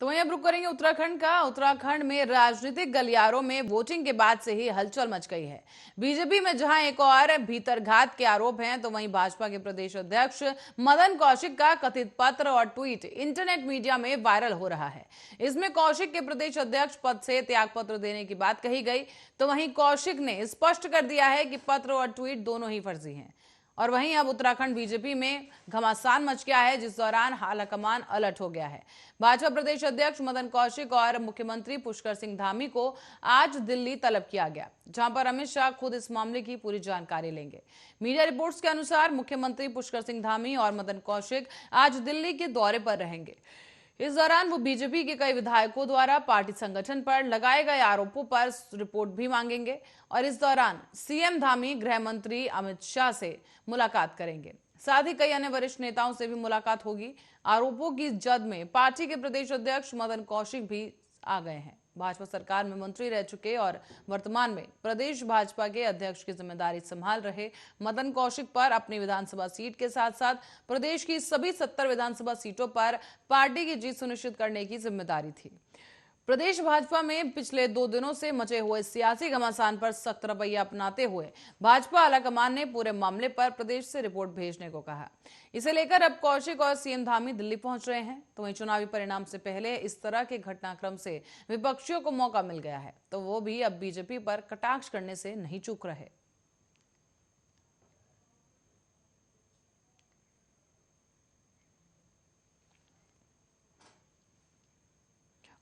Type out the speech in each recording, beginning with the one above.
तो वहीं अब रुक करेंगे उत्तराखंड का। उत्तराखंड में राजनीतिक गलियारों में वोटिंग के बाद से ही हलचल मच गई है। बीजेपी में जहां एक और भीतरघात के आरोप हैं, तो वहीं भाजपा के प्रदेश अध्यक्ष मदन कौशिक का कथित पत्र और ट्वीट इंटरनेट मीडिया में वायरल हो रहा है। इसमें कौशिक के प्रदेश अध्यक्ष पद से त्यागपत्र देने की बात कही गई, तो वहीं कौशिक ने स्पष्ट कर दिया है कि पत्र और ट्वीट दोनों ही फर्जी हैं। और वहीं अब उत्तराखंड बीजेपी में घमासान मच गया है, जिस दौरान हालाकमान अलर्ट हो गया है। भाजपा प्रदेश अध्यक्ष मदन कौशिक और मुख्यमंत्री पुष्कर सिंह धामी को आज दिल्ली तलब किया गया, जहां पर अमित शाह खुद इस मामले की पूरी जानकारी लेंगे। मीडिया रिपोर्ट्स के अनुसार मुख्यमंत्री पुष्कर सिंह धामी और मदन कौशिक आज दिल्ली के दौरे पर रहेंगे। इस दौरान वो बीजेपी के कई विधायकों द्वारा पार्टी संगठन पर लगाए गए आरोपों पर रिपोर्ट भी मांगेंगे और इस दौरान सीएम धामी गृह मंत्री अमित शाह से मुलाकात करेंगे। साथ ही कई अन्य वरिष्ठ नेताओं से भी मुलाकात होगी। आरोपों की जद में पार्टी के प्रदेश अध्यक्ष मदन कौशिक भी आ गए हैं। भाजपा सरकार में मंत्री रह चुके और वर्तमान में प्रदेश भाजपा के अध्यक्ष की जिम्मेदारी संभाल रहे मदन कौशिक पर अपनी विधानसभा सीट के साथ साथ प्रदेश की सभी 70 विधानसभा सीटों पर पार्टी की जीत सुनिश्चित करने की जिम्मेदारी थी। प्रदेश भाजपा में पिछले 2 दिनों से मचे हुए सियासी घमासान पर सख्त रवैया अपनाते हुए भाजपा आलाकमान ने पूरे मामले पर प्रदेश से रिपोर्ट भेजने को कहा। इसे लेकर अब कौशिक और सीएम धामी दिल्ली पहुंच रहे हैं। तो वहीं चुनावी परिणाम से पहले इस तरह के घटनाक्रम से विपक्षियों को मौका मिल गया है, तो वो भी अब बीजेपी पर कटाक्ष करने से नहीं चूक रहे।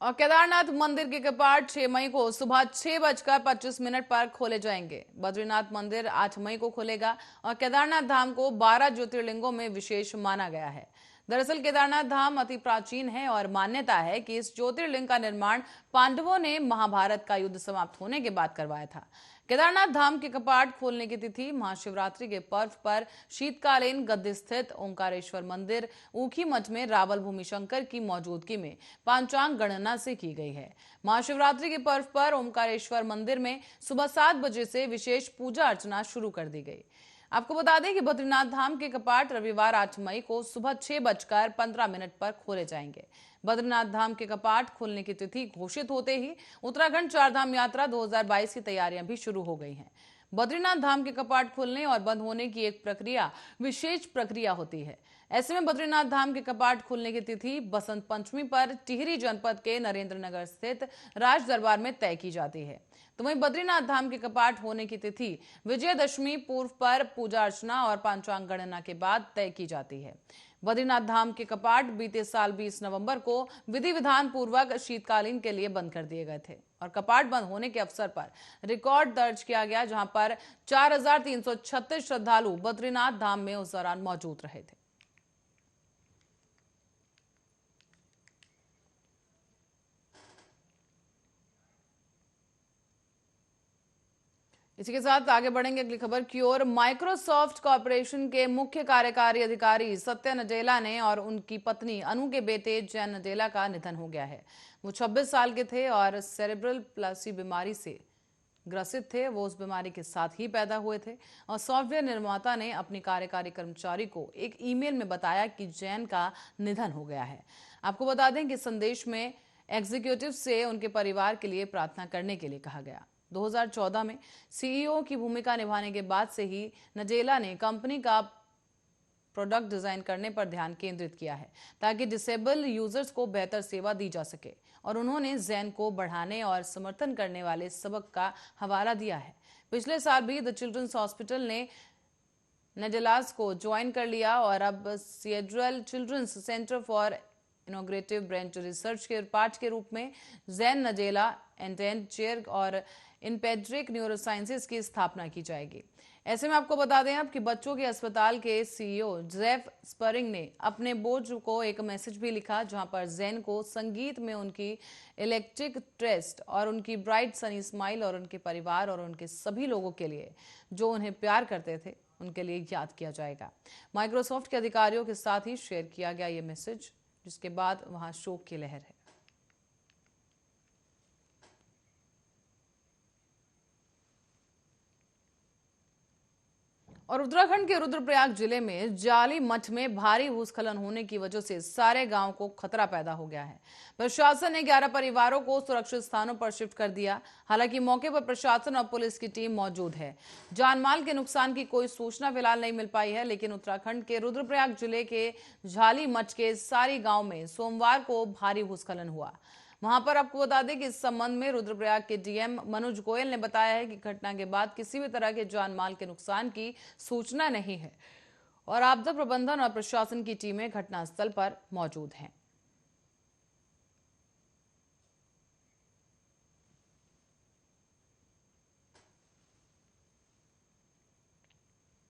और केदारनाथ मंदिर के कपाट 6 मई को सुबह 6:25 पर खोले जाएंगे। बद्रीनाथ मंदिर 8 मई को खुलेगा और केदारनाथ धाम को 12 ज्योतिर्लिंगों में विशेष माना गया है। दरअसल केदारनाथ धाम अति प्राचीन है और मान्यता है कि इस ज्योतिर्लिंग का निर्माण पांडवों ने महाभारत का युद्ध समाप्त होने के बाद करवाया था। केदारनाथ धाम के कपाट खोलने की तिथि महाशिवरात्रि के पर्व पर शीतकालीन गद्दी स्थित ओंकारेश्वर मंदिर ऊखी मठ में रावल भूमि शंकर की मौजूदगी में पांचांग गणना से की गई है। महाशिवरात्रि के पर्व पर ओंकारेश्वर मंदिर में सुबह 7 बजे से विशेष पूजा अर्चना शुरू कर दी गई। आपको बता दें कि बद्रीनाथ धाम के कपाट रविवार 8 मई को सुबह 6:15 पर खोले जाएंगे। बद्रीनाथ धाम के कपाट खोलने की तिथि घोषित होते ही उत्तराखंड चारधाम यात्रा 2022 की तैयारियां भी शुरू हो गई हैं। बद्रीनाथ धाम के कपाट खुलने और बंद होने की एक प्रक्रिया विशेष प्रक्रिया होती है। ऐसे में बद्रीनाथ धाम के कपाट खुलने की तिथि बसंत पंचमी पर टिहरी जनपद के नरेंद्र नगर स्थित राज दरबार में तय की जाती है। तो वहीं बद्रीनाथ धाम के कपाट होने की तिथि विजयदशमी पूर्व पर पूजा अर्चना और पांचांग गणना के बाद तय की जाती है। बद्रीनाथ धाम के कपाट बीते साल 20 नवंबर को विधि विधान पूर्वक शीतकालीन के लिए बंद कर दिए गए थे और कपाट बंद होने के अवसर पर रिकॉर्ड दर्ज किया गया, जहां पर 4336 श्रद्धालु बद्रीनाथ धाम में उस दौरान मौजूद रहे थे। इसी के साथ आगे बढ़ेंगे अगली खबर की ओर। माइक्रोसॉफ्ट कॉर्पोरेशन के मुख्य कार्यकारी अधिकारी सत्या नडेला ने और उनकी पत्नी अनु के बेटे जैन नडेला का निधन हो गया है। वो 26 साल के थे और सेरेब्रल प्लासी बीमारी से ग्रसित थे। वो उस बीमारी के साथ ही पैदा हुए थे और सॉफ्टवेयर निर्माता ने अपनी कार्यकारी कर्मचारी को एक ईमेल में बताया कि जैन का निधन हो गया है। आपको बता दें कि संदेश में एग्जीक्यूटिव से उनके परिवार के लिए प्रार्थना करने के लिए कहा गया। 2014 में सीईओ की भूमिका निभाने के बाद से ही नडेला ने कंपनी का प्रोडक्ट डिजाइन करने पर ध्यान केंद्रित किया है, ताकि डिसेबल यूजर्स को बेहतर सेवा दी जा सके। और उन्होंने जैन को बढ़ाने और समर्थन करने वाले सबक का हवाला दिया है। पिछले साल भी द चिल्ड्रंस हॉस्पिटल ने नडेलास को ज्वाइन कर लिया और अब सिएड्रल children's centre for integrative brain research के पार्ट के रूप में जैन नडेला एंडेंट चेयर और इनपेड्रिक न्यूरोसाइंसेस की स्थापना की जाएगी। ऐसे में आपको बता दें अब कि बच्चों के अस्पताल के सीईओ जेफ स्परिंग ने अपने बोर्ड को एक मैसेज भी लिखा, जहां पर जैन को संगीत में उनकी इलेक्ट्रिक ट्रेस्ट और उनकी ब्राइट सनी स्माइल और उनके परिवार और उनके सभी लोगों के लिए जो उन्हें प्यार करते थे, उनके लिए याद किया जाएगा। माइक्रोसॉफ्ट के अधिकारियों के साथ ही शेयर किया गया ये मैसेज, जिसके बाद वहां शोक की लहर है। और उत्तराखंड के रुद्रप्रयाग जिले में जाली मठ में भारी भूस्खलन होने की वजह से सारे गांव को खतरा पैदा हो गया है। प्रशासन ने 11 परिवारों को सुरक्षित स्थानों पर शिफ्ट कर दिया। हालांकि मौके पर प्रशासन और पुलिस की टीम मौजूद है। जानमाल के नुकसान की कोई सूचना फिलहाल नहीं मिल पाई है, लेकिन उत्तराखंड के रुद्रप्रयाग जिले के जाली मठ के सारी गांव में सोमवार को भारी भूस्खलन हुआ। वहां पर आपको बता दें कि इस संबंध में रुद्रप्रयाग के डीएम मनोज गोयल ने बताया है कि घटना के बाद किसी भी तरह के जान माल के नुकसान की सूचना नहीं है और आपदा प्रबंधन और प्रशासन की टीमें घटनास्थल पर मौजूद हैं।